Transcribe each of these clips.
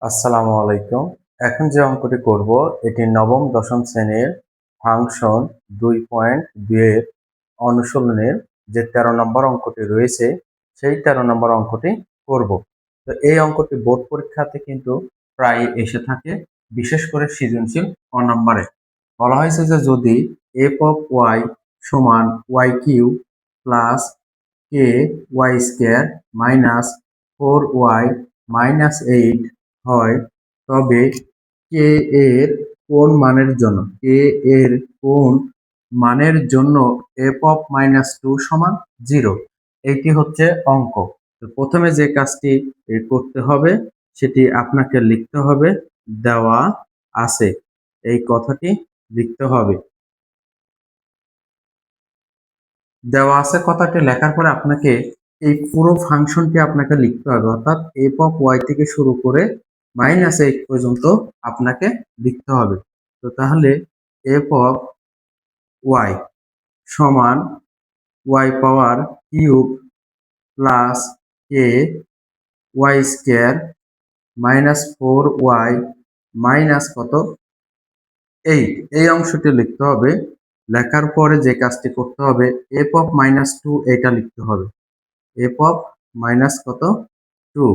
আসসালামু আলাইকুম। এখন যে অঙ্কটি করব এটি নবম দশম শ্রেণীর ফাংশন 2.2 এর অনুশীলনের যে 13 নম্বর অঙ্কটি রয়েছে সেই 13 নম্বর অঙ্কটি করব। তো এই অঙ্কটি বোর্ড পরীক্ষাতে কিন্তু প্রায় এসে থাকে, বিশেষ করে সৃজনশীল ক নম্বরে। বলা হয়েছে যে যদি এফ অফ ওয়াই সমান y cube plus k y square minus 4y minus 8 হয়, তবে কে এর কোন মানের জন্য এফ অফ মাইনাস 2 সমান 0। এইটি হচ্ছে অঙ্ক। তো প্রথমে যে কাজটি করতে হবে সেটি আপনাকে লিখতে হবে, দেওয়া আছে এই কথাটি লিখতে হবে। দেওয়া আছে কথাটি লেখার পরে আপনাকে এই পুরো ফাংশনটি আপনাকে লিখতে হবে, অর্থাৎ এফ অফ ওয়াই থেকে শুরু করে -8 পর্যন্ত আপনাকে লিখতে হবে। তো তাহলে এফ অফ ওয়াই সমান y power cube plus k y square minus 4y minus কত 8, এই অংশটি লিখতে হবে। লেখার পরে যে কাজটি করতে হবে, এফ অফ মাইনাস 2 এটা লিখতে হবে। এফ অফ মাইনাস কত 2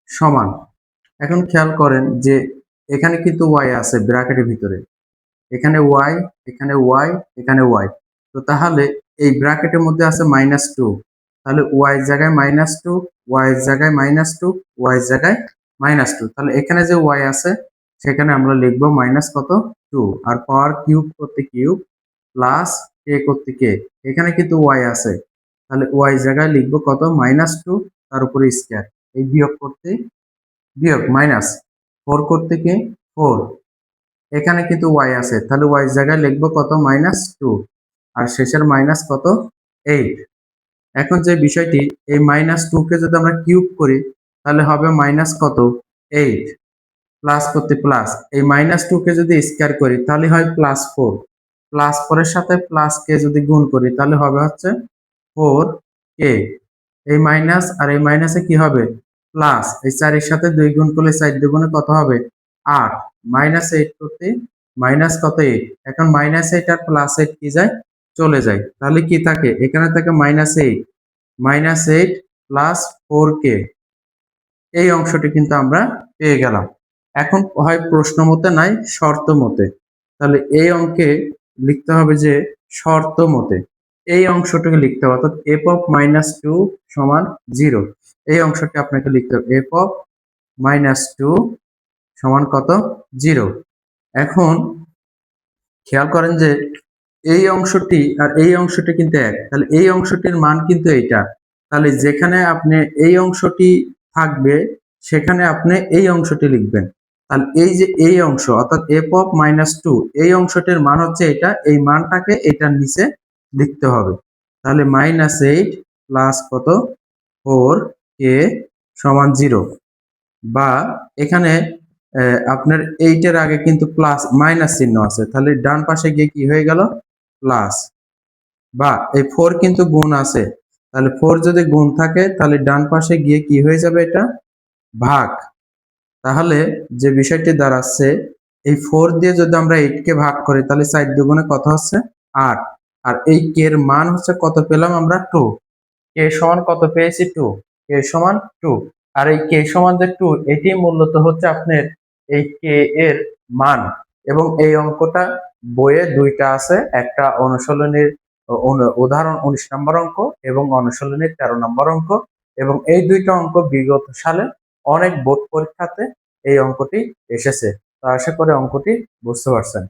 সমান, এখন খেয়াল করেন যে এখানে কিন্তু ওয়াই আছে ব্র্যাকেটের ভিতরে, এখানে ওয়াই, এখানে ওয়াই, এখানে ওয়াই। তো তাহলে এই ব্র্যাকেটের মধ্যে আছে -2, তাহলে ওয়াই জায়গায় -2, ওয়াই জায়গায় -2, ওয়াই জায়গায় -2। তাহলে এখানে যে ওয়াই আছে সেখানে আমরা লিখবো মাইনাস কত 2, আর পাওয়ার কিউব করতে কিউব প্লাস কে করতে কে, এখানে কিন্তু ওয়াই আছে, তাহলে ওয়াই জায়গায় লিখবো কত -2, তার উপরে স্কয়ার, এই বিয়োগ করতে বিয়োগ মাইনাস 4 করতে কি 4, এখানে কিন্তু ওয়াই আছে, তাহলে ওয়াই জায়গায় লিখবো কত -2, আর শেষের মাইনাস কত 8। এখন যে বিষয়টি, এই -2 কে যদি আমরা কিউব করি তাহলে হবে মাইনাস কত 8, প্লাস করতে প্লাস, এই -2 কে যদি স্কয়ার করি তাহলে হয় +4, প্লাস 4 এর সাথে প্লাস কে যদি গুণ করি তাহলে হবে হচ্ছে 4 কে, এই মাইনাস আর এই মাইনাসে কি হবে প্লাস, এই 4 এর সাথে 2 গুণ করলে 4 দুগুণে কত হবে 8, -8 করতে মাইনাস কত 8, এখন -8 আর +8 কি যায় চলে যায়, তাহলে কি থাকে এখানে থাকে -8 প্লাস 4k, এই অংশটি কিন্তু আমরা পেয়ে গেলাম। এখন হয় প্রশ্ন মতে নাই শর্ত মতে, তাহলে এই অঙ্কে লিখতে হবে যে শর্ত মতে এই অংশটাকে লিখতে হবে, অর্থাৎ এফ অফ -2 সমান 0, এই অংশটি আপনাকে লিখতে হবে এফ অফ -2 সমান কত 0। এখন খেয়াল করেন যে এই অংশটি আর এই অংশটি কিন্তু এক, তাহলে এই অংশটির মান কিন্তু এইটা, তাহলে যেখানে আপনি এই অংশটি থাকবে সেখানে আপনি এই অংশটি লিখবেন। তাহলে এই যে এই অংশ অর্থাৎ এফ অফ -2 এই অংশটির মান হচ্ছে এটা, এই মানটাকে এটার নিচে লিখতে হবে। তাহলে -8 প্লাস কত 4k সমান 0, বা এখানে আপনার 8 এর আগে কিন্তু প্লাস মাইনাস চিহ্ন আছে, তাহলে ডান পাশে গিয়ে কি হয়ে গেল প্লাস, বা এই 4 কিন্তু গুণ আছে, তাহলে 4 যদি গুণ থাকে তাহলে ডান পাশে গিয়ে কি হয়ে যাবে এটা ভাগ। তাহলে যে বিষয়টি দাঁড়াচ্ছে, এই 4 দিয়ে যদি আমরা 8 কে ভাগ করি তাহলে 4 দুগুণে কত হচ্ছে 8, আর এই কে এর মান হচ্ছে কত পেলাম আমরা 2, কে সমান কত পেয়েছি 2, কে সমান 2, আর এই কে সমান যে 2 এটি মূলত হচ্ছে আপনার এই কে এর মান। এবং এই অঙ্কটা বইয়ে দুইটা আছে, একটা অনুশীলনীর উদাহরণ 19 নম্বর অঙ্ক এবং অনুশীলনীর 13 নম্বর অঙ্ক, এবং এই দুইটা অঙ্ক বিগত সালে অনেক বোর্ড পরীক্ষাতে এই অঙ্কটি এসেছে। তো আশা করি অঙ্কটি বুঝতে পারছেন।